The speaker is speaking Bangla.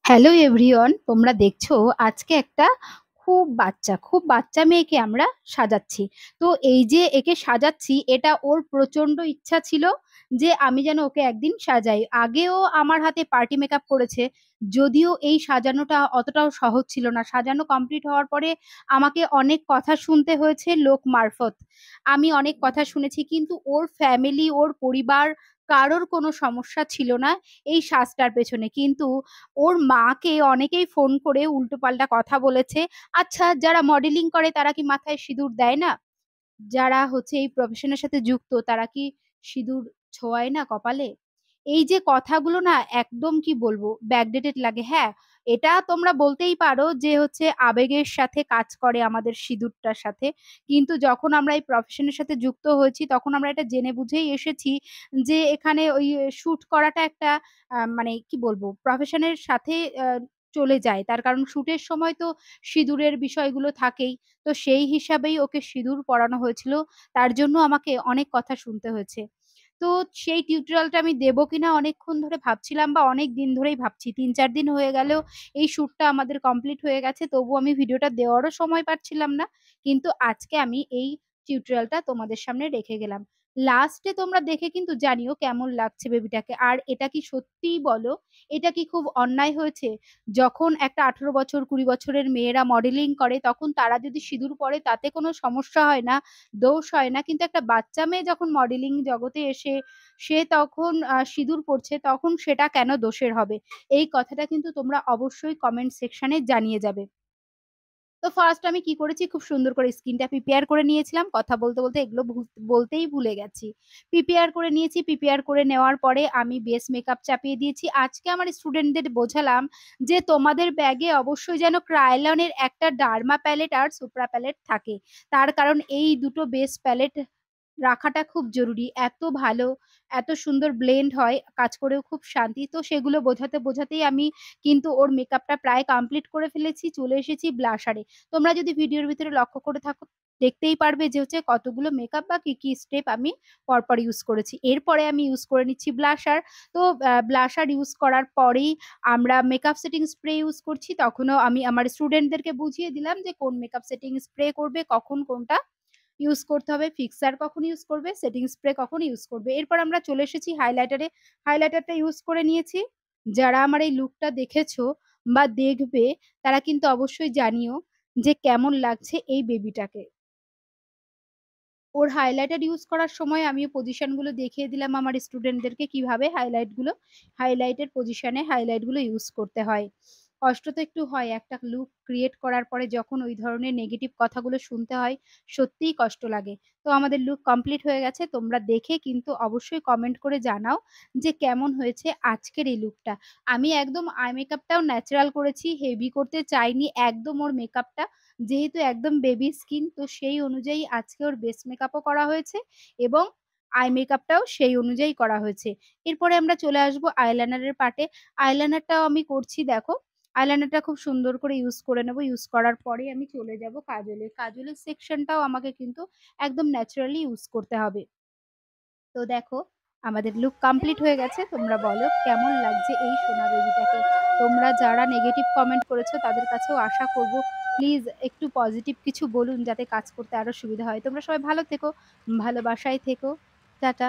হ্যালো এভরিওয়ান, তোমরা দেখছো আজকে একটা খুব বাচ্চা মেয়েকে আমরা সাজাচ্ছি। তো এই যে একে সাজাচ্ছি, এটা ওর প্রচন্ড ইচ্ছা ছিল যে আমি যেন ওকে একদিন সাজাই। আগেও আমার হাতে পার্টি মেকআপ করেছে, যদিও এই সাজানোটা অতটাও সহজ ছিল না। সাজানো কমপ্লিট হওয়ার পরে আমাকে অনেক কথা শুনতে হয়েছে লোক মারফত। আমি অনেক কথা শুনেছি, কিন্তু ওর ফ্যামিলি, ওর পরিবার, কারোর কোনো সমস্যা ছিল না এই সাজটার পেছনে। কিন্তু ওর মাকে অনেকেই ফোন করে উল্টোপাল্টা কথা বলেছে। আচ্ছা, যারা মডেলিং করে তারা কি মাথায় সিঁদুর দেয় না? যারা হচ্ছে এই প্রফেশনের সাথে যুক্ত তারা কি সিঁদুর ছোঁয়ায় না কপালে? এই যে কথাগুলো না, একদম কি বলবো, ব্যাকডেটেড লাগে। হ্যাঁ, এটা তোমরা বলতেই পারো যে হচ্ছে আবেগের সাথে কাজ করে আমাদের সিঁদুরটার সাথে। কিন্তু যখন আমরা এই প্রফেশনের সাথে যুক্ত হয়েছি তখন আমরা এটা জেনে বুঝেই এসেছি যে এখানে ওই শুট করাটা একটা মানে কি বলবো, প্রফেশনের সাথে আ চলে যায়। তার কারণ শুটের সময় তো সিঁদুরের বিষয়গুলো থাকেই। তো সেই হিসাবেই ওকে সিঁদুর পরানো হয়েছিল। তার জন্য আমাকে অনেক কথা শুনতে হয়েছে। তো সেই টিউটোরিয়ালটা আমি দেবো কিনা অনেকক্ষণ ধরে ভাবছিলাম, বা অনেকদিন ধরেই ভাবছি। ৩-৪ দিন হয়ে গেলেও এই শ্যুটটা আমাদের কমপ্লিট হয়ে গেছে। তবুও আমি ভিডিওটা দেওয়ারও সময় পাচ্ছিলাম না। কিন্তু আজকে আমি এই টিউটোরিয়ালটা তোমাদের সামনে রেখে গেলাম। লাস্টে তোমরা দেখে কিন্তু জানিও কেমন লাগছে বেবিটাকে। আর এটা কি সত্যিই বলো, এটা কি খুব অন্যায় হয়েছে? যখন একটা ১৮ বছর ২০ বছরের মেয়েরা মডেলিং করে তখন তারা যদি সিঁদুর পরে তাতে কোনো সমস্যা হয় না, দোষ হয় না। কিন্তু একটা বাচ্চা মেয়ে যখন মডেলিং জগতে এসে সে তখন সিঁদুর পড়ছে, তখন সেটা কেন দোষের হবে? এই কথাটা কিন্তু তোমরা অবশ্যই কমেন্ট সেকশনে জানিয়ে যাবে। তো ফার্স্ট আমি কি করেছি, খুব সুন্দর করে স্কিনটা প্রিপেয়ার করে নিয়েছিলাম। কথা বলতে, বলতে এগুলো বলতেই ভুলে গেছি। প্রিপেয়ার করে নিয়েছি। প্রিপেয়ার করে নেওয়ার পরে আমি বেস মেকআপ চাপিয়ে দিয়েছি। আজকে আমার স্টুডেন্টদের বোঝালাম যে তোমাদের ব্যাগে অবশ্যই যেন ক্রায়োলন এর একটা ডার্মা প্যালেট আর সুপ্রা প্যালেট থাকে। তার কারণ এই দুটো বেস প্যালেট রাখাটা খুব জরুরি। এত ভালো, এত সুন্দর ব্লেন্ড হয়, কাজ করেও খুব শান্তি। তো সেগুলো বোঝাতে, বোঝাতেই আমি কিন্তু ওর মেকআপটা প্রায় কমপ্লিট করে ফেলেছি। চলে এসেছি ব্লাশারে। তোমরা যদি ভিডিওর ভিতরে লক্ষ্য করে থাকো দেখতেই পারবে যে হচ্ছে কতগুলো মেকআপ বা কি স্টেপ আমি পরপর ইউজ করেছি। এরপরে আমি ইউজ করে নিচ্ছি ব্লাশার। তো ব্লাশার ইউজ করার পরেই আমরা মেকআপ সেটিং স্প্রে ইউজ করছি। তখনও আমি আমার স্টুডেন্টদেরকে বুঝিয়ে দিলাম যে কোন মেকআপ সেটিং স্প্রে করবে, কখন কোনটা ইউজ করতে হবে, ফিক্সার কখন ইউজ করবে, সেটিং স্প্রে কখন ইউজ করবে। এরপর আমরা চলে এসেছি হাইলাইটারে। হাইলাইটারটা ইউজ করে নিয়েছি। যারা আমার এই লুকটা দেখেছো বা দেখবে তারা কিন্তু অবশ্যই জানিও যে কেমন লাগছে এই বেবিটাকে। ওর হাইলাইটার ইউজ করার সময় আমি পজিশন গুলো দেখিয়ে দিলাম আমার স্টুডেন্টদেরকে কিভাবে হাইলাইটের পজিশনে হাইলাইট গুলো ইউজ করতে হয়। কষ্ট তো একটু হয় একটা লুক ক্রিয়েট করার পরে, যখন ওই ধরনের নেগেটিভ কথাগুলো শুনতে হয় সত্যিই কষ্ট লাগে। তো আমাদের লুক কমপ্লিট হয়ে গেছে। তোমরা দেখে কিন্তু অবশ্যই কমেন্ট করে জানাও যে কেমন হয়েছে আজকের এই লুকটা। আমি একদম আই মেকআপটাও ন্যাচারাল করেছি, হেভি করতে চাইনি একদম ওর মেকআপটা। যেহেতু একদম বেবি স্কিন, তো সেই অনুযায়ী আজকে ওর বেস মেকআপও করা হয়েছে এবং আই মেকআপটাও সেই অনুযায়ী করা হয়েছে। এরপরে আমরা চলে আসবো আইলাইনারের পার্টে। আইলাইনারটাও আমি করছি দেখো। আইলাইনারটা খুব সুন্দর করে ইউজ করে নেব। ইউজ করার পরেই আমি চলে যাব কাজলে। কাজলের সেকশনটাও আমাকে কিন্তু একদম ন্যাচারালি ইউজ করতে হবে। তো দেখো, আমাদের লুক কমপ্লিট হয়ে গেছে। তোমরা বলো কেমন লাগছে এই সোনা বেবিটাকে। তোমরা যারা নেগেটিভ কমেন্ট করেছো তাদের কাছেও আশা করব প্লিজ একটু পজিটিভ কিছু বলুন যাতে কাজ করতে আরো সুবিধা হয়। তোমরা সবাই ভালো থেকো, ভালোবাসায় থেকো। টাটা।